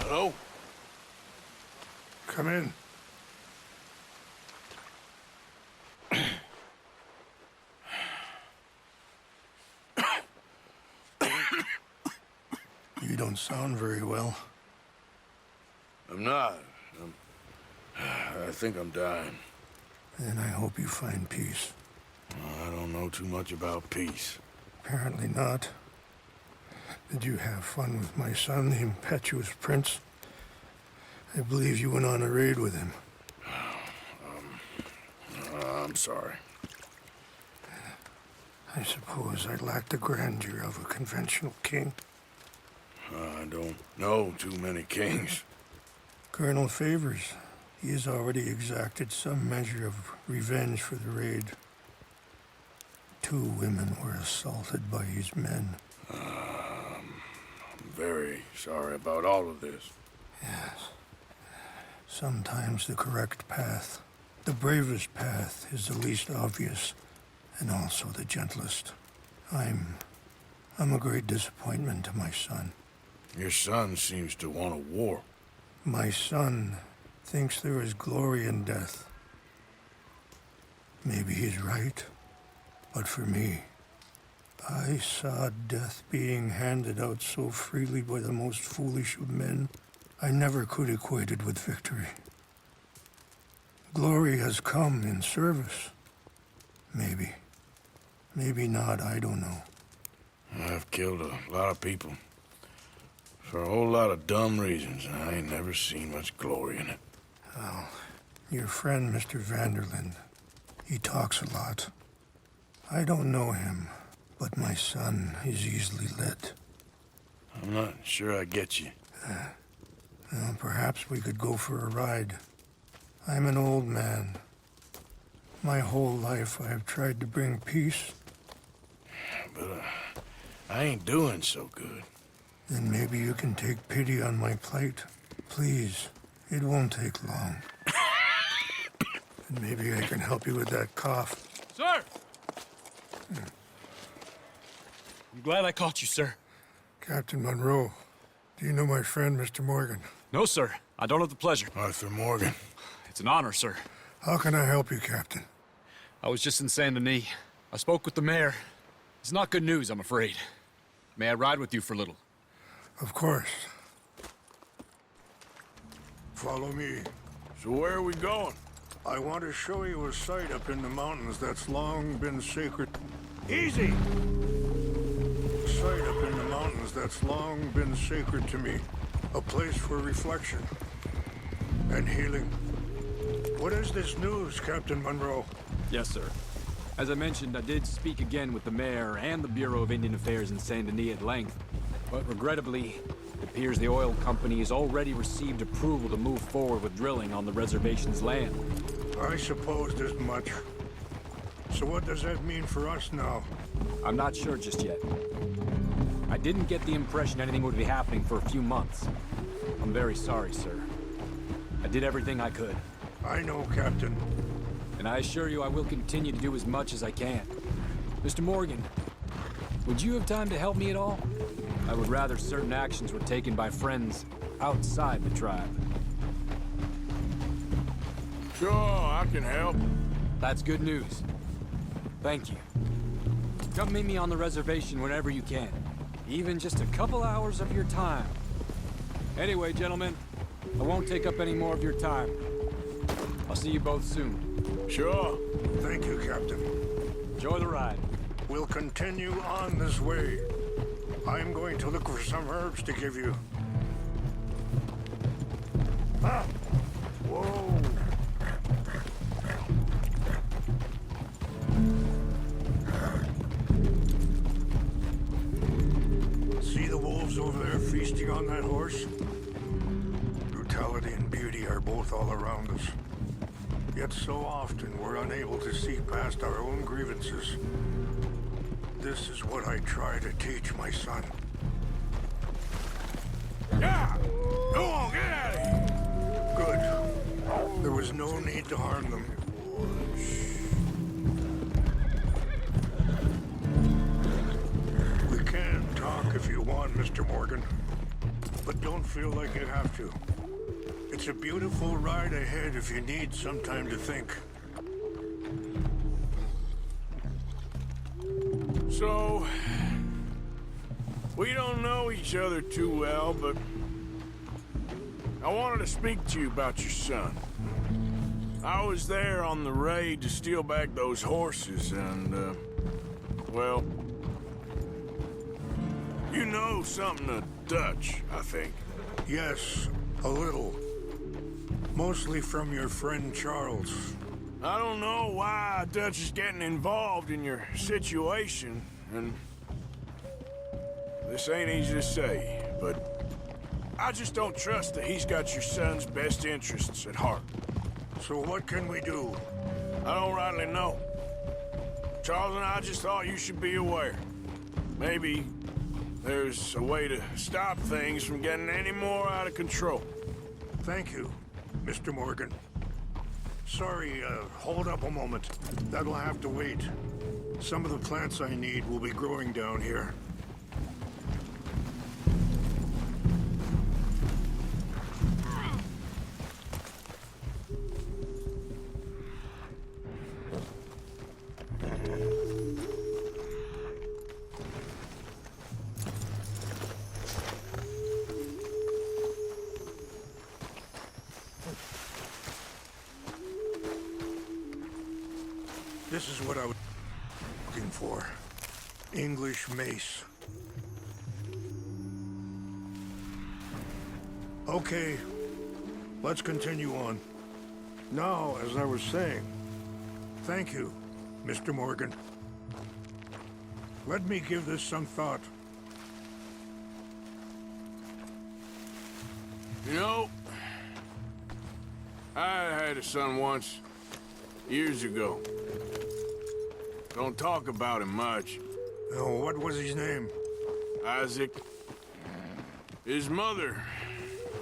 Hello? Come in. You don't sound very well. I'm not. I think I'm dying. Then I hope you find peace. I don't know too much about peace. Apparently not. Did you have fun with my son, the impetuous prince? I believe you went on a raid with him. I'm sorry. I suppose I lacked the grandeur of a conventional king. I don't know too many kings. Colonel Favors, he has already exacted some measure of revenge for the raid. 2 women were assaulted by his men. I'm very sorry about all of this. Yes. Sometimes the correct path, the bravest path, is the least obvious, and also the gentlest. I'm a great disappointment to my son. Your son seems to want a war. My son thinks there is glory in death. Maybe he's right, but for me, I saw death being handed out so freely by the most foolish of men, I never could equate it with victory. Glory has come in service. Maybe. Maybe not, I don't know. I've killed a lot of people. For a whole lot of dumb reasons, and I ain't never seen much glory in it. Well, your friend, Mr. Vanderlyn, he talks a lot. I don't know him, but my son is easily led. I'm not sure I get you. Well, perhaps we could go for a ride. I'm an old man. My whole life I have tried to bring peace. But I ain't doing so good. Then maybe you can take pity on my plight. Please, it won't take long. And maybe I can help you with that cough. Sir! I'm glad I caught you, sir. Captain Monroe, do you know my friend, Mr. Morgan? No, sir. I don't have the pleasure. Arthur Morgan. It's an honor, sir. How can I help you, Captain? I was just in Saint Denis. I spoke with the mayor. It's not good news, I'm afraid. May I ride with you for a little? Of course. Follow me. So where are we going? I want to show you a site up in the mountains that's long been sacred. Easy! A site up in the mountains that's long been sacred to me. A place for reflection and healing. What is this news, Captain Monroe? Yes, sir. As I mentioned, I did speak again with the mayor and the Bureau of Indian Affairs in Saint Denis at length. But regrettably, it appears the oil company has already received approval to move forward with drilling on the reservation's land. I supposed as much. So what does that mean for us now? I'm not sure just yet. I didn't get the impression anything would be happening for a few months. I'm very sorry, sir. I did everything I could. I know, Captain. And I assure you I will continue to do as much as I can. Mr. Morgan, would you have time to help me at all? I would rather certain actions were taken by friends outside the tribe. Sure, I can help. That's good news. Thank you. Come meet me on the reservation whenever you can. Even just a couple hours of your time. Anyway, gentlemen, I won't take up any more of your time. I'll see you both soon. Sure. Thank you, Captain. Enjoy the ride. We'll continue on this way. I'm going to look for some herbs to give you. Ah! Whoa! See the wolves over there feasting on that horse? Brutality and beauty are both all around us. Yet so often we're unable to see past our own grievances. This is what I try to teach my son. Yeah! Go on, get out of here! Good. There was no need to harm them. We can talk if you want, Mr. Morgan. but don't feel like you have to. It's a beautiful ride ahead if you need some time to think. So, we don't know each other too well, but I wanted to speak to you about your son. I was there on the raid to steal back those horses, and, well, you know something of Dutch, I think. Yes, a little. Mostly from your friend Charles. I don't know why Dutch is getting involved in your situation, and this ain't easy to say, but I just don't trust that he's got your son's best interests at heart. So what can we do? I don't rightly know. Charles and I just thought you should be aware. Maybe there's a way to stop things from getting any more out of control. Thank you, Mr. Morgan. Sorry, hold up a moment. That'll have to wait. Some of the plants I need will be growing down here. This is what I was looking for. English mace. Okay, let's continue on. Now, as I was saying, thank you, Mr. Morgan. Let me give this some thought. You know, I had a son once, years ago. Don't talk about him much. Oh, what was his name? Isaac. His mother,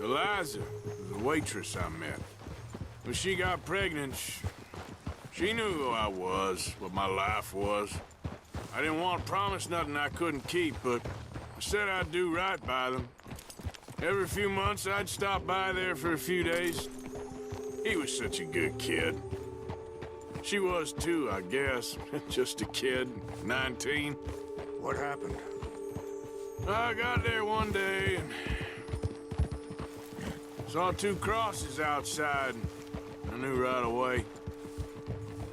Eliza, was a waitress I met. When she got pregnant, she knew who I was, what my life was. I didn't want to promise nothing I couldn't keep, but I said I'd do right by them. Every few months, I'd stop by there for a few days. He was such a good kid. She was too, I guess. Just a kid, 19. What happened? I got there one day and saw two crosses outside. I knew right away.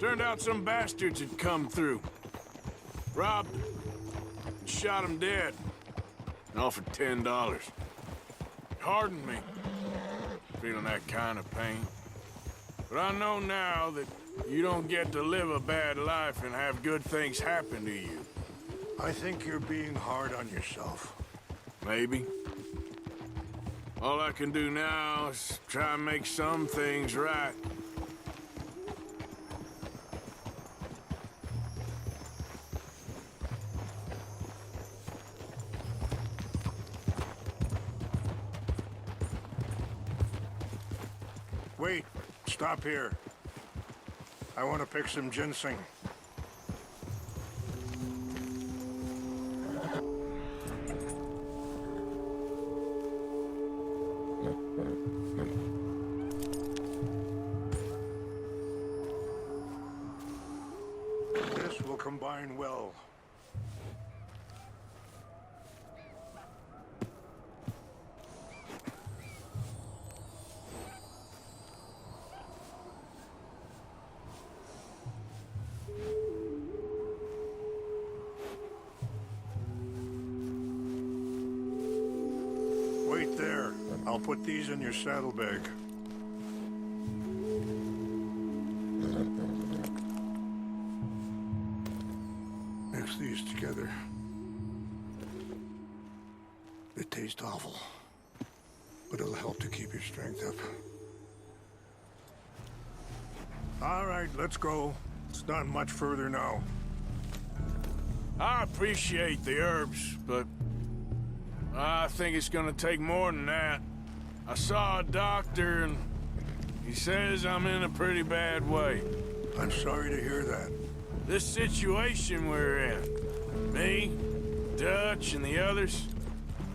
Turned out some bastards had come through. Robbed them. And shot him dead. And offered $10. It hardened me. Feeling that kind of pain. But I know now that you don't get to live a bad life and have good things happen to you. I think you're being hard on yourself. Maybe. All I can do now is try and make some things right. Wait, stop here. I want to pick some ginseng. This will combine well. Wait there. I'll put these in your saddlebag. Mix these together. They taste awful, but it'll help to keep your strength up. All right, let's go. It's not much further now. I appreciate the herbs, but I think it's gonna take more than that. I saw a doctor and he says I'm in a pretty bad way. I'm sorry to hear that. This situation we're in, me, Dutch, and the others,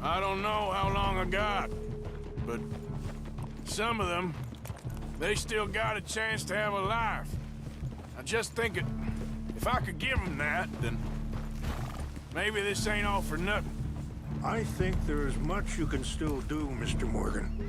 I don't know how long I got, but some of them, they still got a chance to have a life. I just think if I could give them that, then maybe this ain't all for nothing. I think there is much you can still do, Mr. Morgan.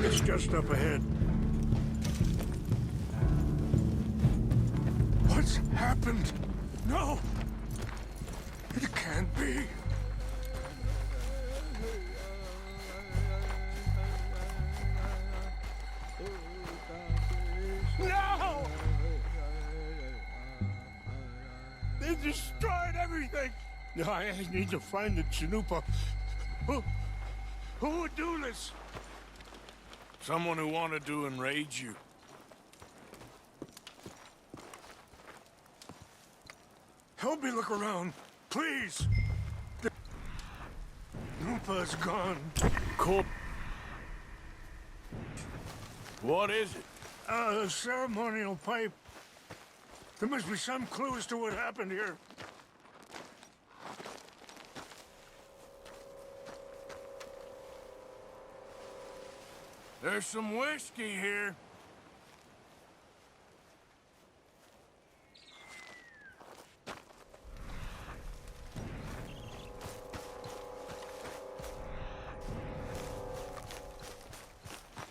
It's just up ahead. What's happened? No! It can't be. No! They destroyed everything! I need to find the Chanupa. Who would do this? Someone who wanted to enrage you. Help me look around, please. The Chanupa's gone. Corp. What is it? A ceremonial pipe. There must be some clue as to what happened here. There's some whiskey here.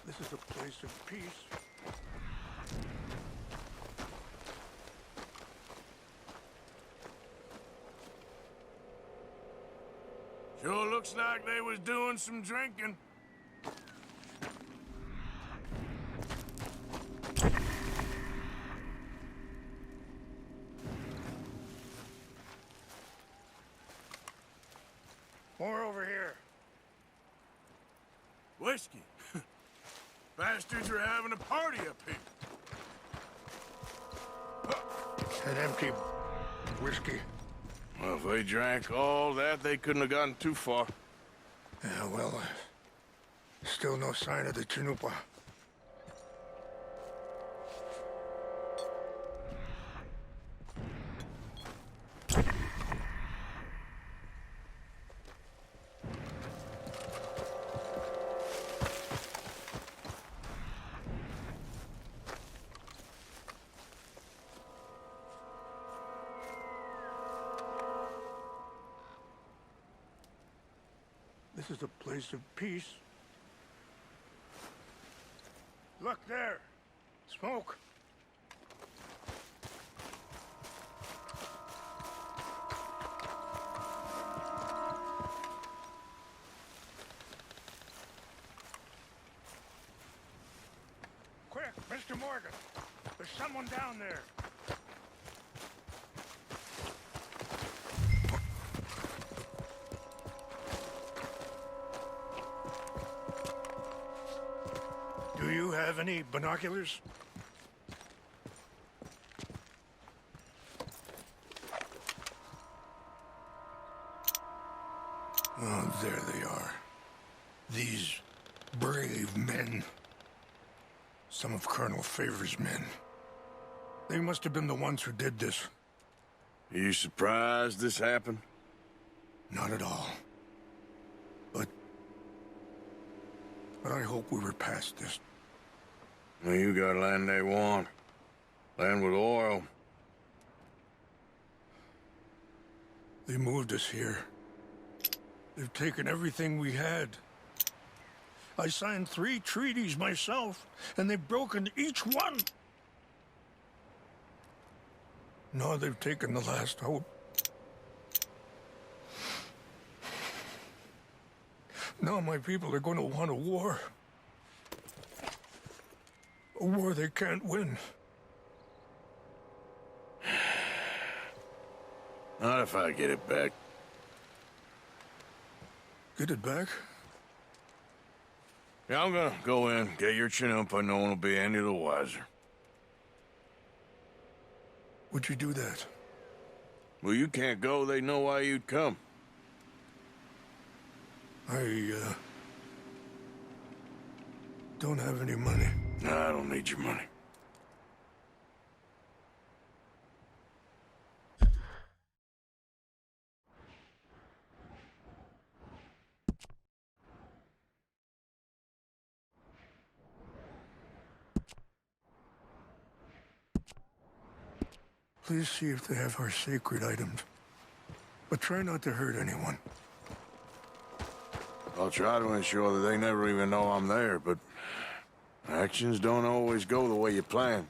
This is a place of peace. Sure looks like they was doing some drinking. More over here. Whiskey. Bastards are having a party up here. An empty whiskey. Well, if they drank all that, they couldn't have gotten too far. Yeah, well, still no sign of the Chanupa. This is a place of peace. Look there! Smoke! Quick, Mr. Morgan! There's someone down there! Do you have any binoculars? Oh, there they are. These brave men. Some of Colonel Favor's men. They must have been the ones who did this. Are you surprised this happened? Not at all. But I hope we were past this. Well, you got land they want. Land with oil. They moved us here. They've taken everything we had. I signed 3 treaties myself, and they've broken each one. Now they've taken the last hope. Now my people are going to want a war. A war they can't win. Not if I get it back. Get it back? Yeah, I'm gonna go in, get your Chinook, but no one will be any the wiser. Would you do that? Well, you can't go, they know why you'd come. I don't have any money. No, I don't need your money. Please see if they have our sacred items. But try not to hurt anyone. I'll try to ensure that they never even know I'm there, but actions don't always go the way you plan.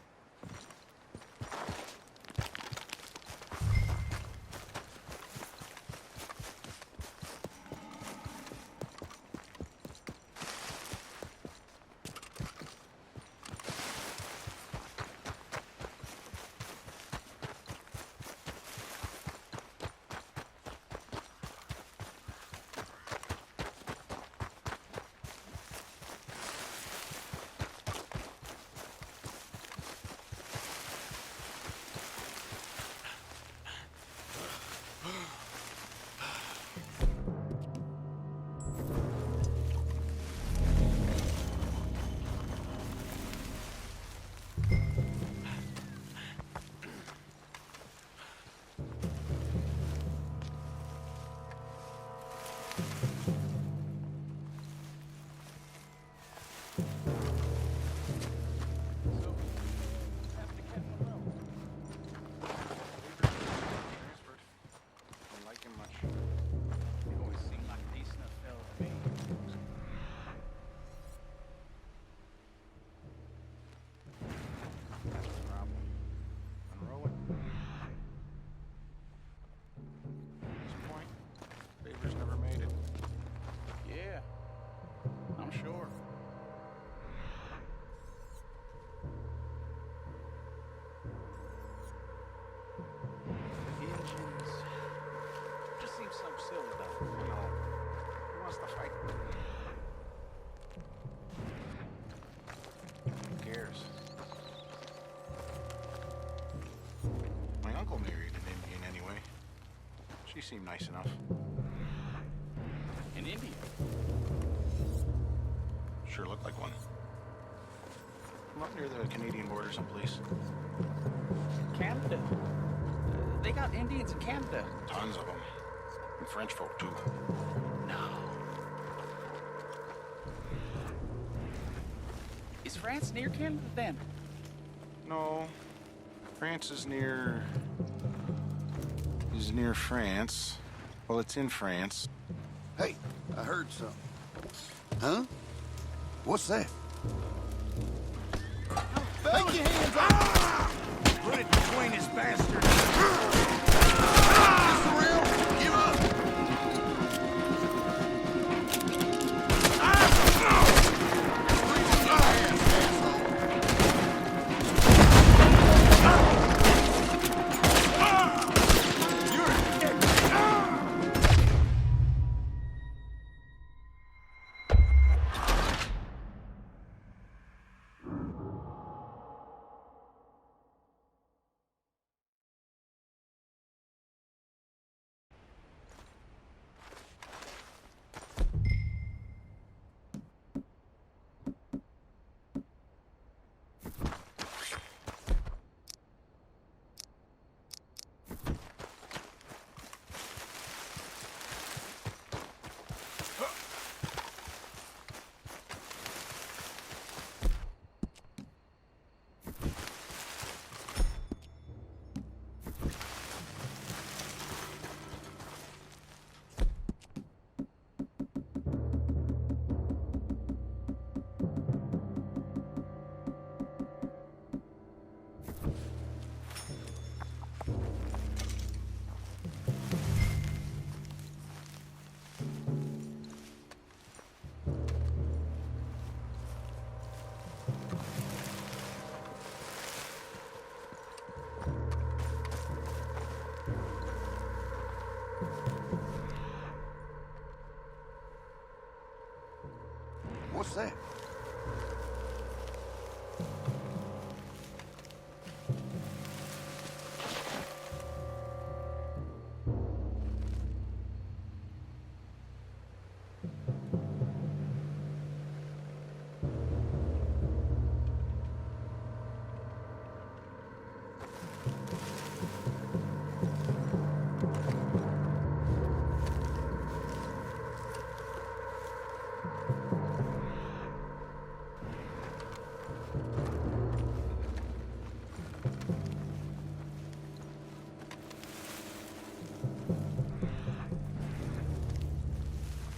She seemed nice enough. In India? Sure looked like one. I'm up near the Canadian border someplace. Canada? They got Indians in Canada. Tons of them. And French folk, too. No. Is France near Canada, then? No. France is near... is near France. Well, it's in France. Hey, I heard something. Huh? What's that? Take your hands off! Put it between his bastards. This the real? Give up! What's that?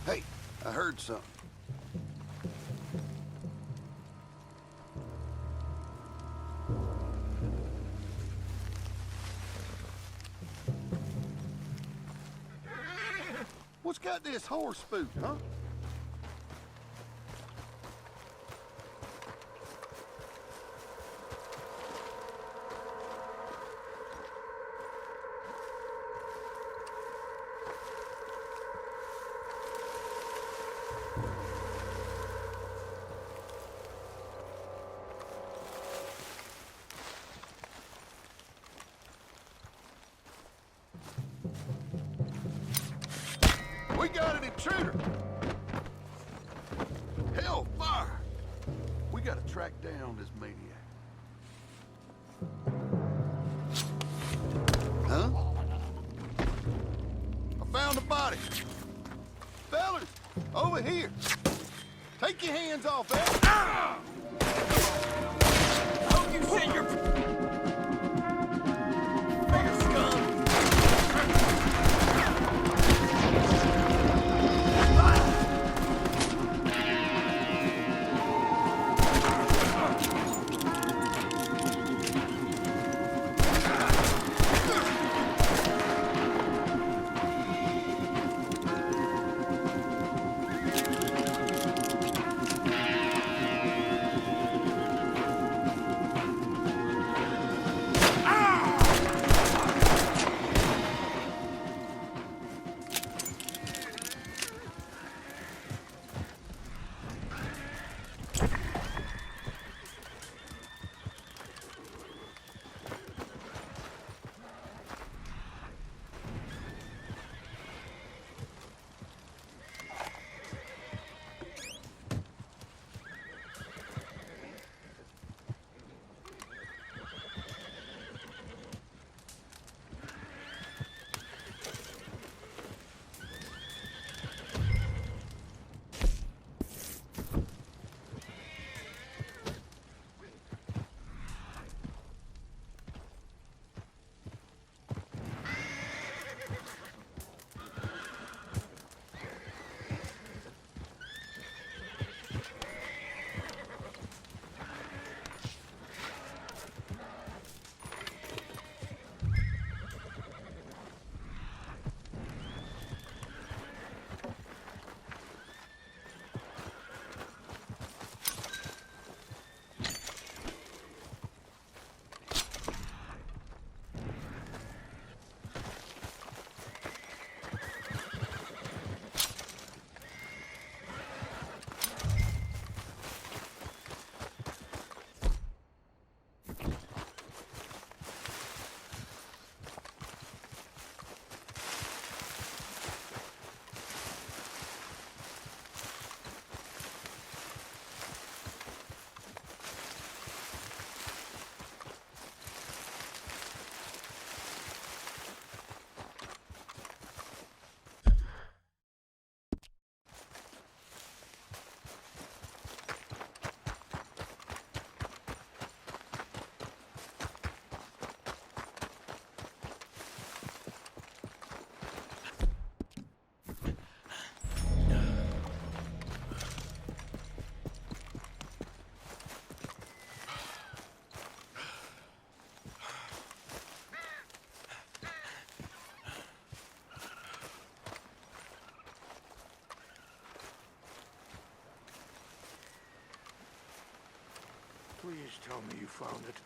Hey, I heard something. What's got this horse spooked, huh? We got an intruder! Hellfire! We gotta track down this maniac. Huh? I found a body. Fellas, over here. Take your hands off that. I hope you send your... tell me you found it.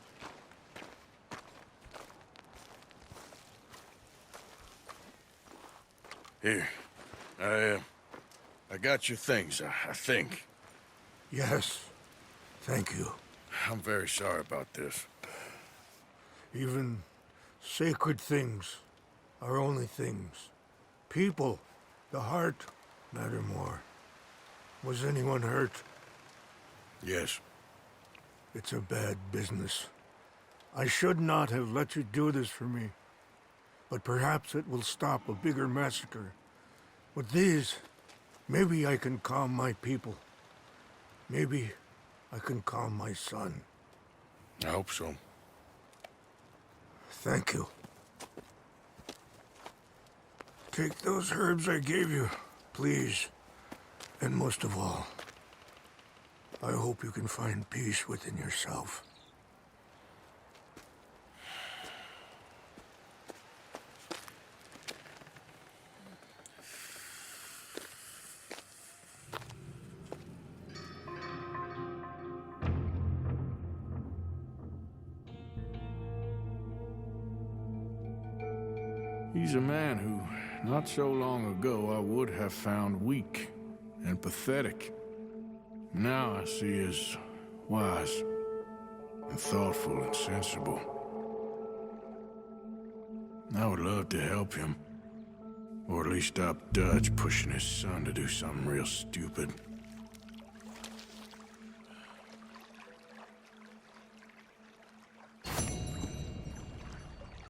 Here. I got your things, I think. Yes. Thank you. I'm very sorry about this. Even sacred things are only things. People, the heart, matter more. Was anyone hurt? Yes. It's a bad business. I should not have let you do this for me. But perhaps it will stop a bigger massacre. With these, maybe I can calm my people. Maybe I can calm my son. I hope so. Thank you. Take those herbs I gave you, please. And most of all, I hope you can find peace within yourself. He's a man who, not so long ago, I would have found weak and pathetic. Now I see as wise and thoughtful and sensible. I would love to help him, or at least stop Dutch pushing his son to do something real stupid.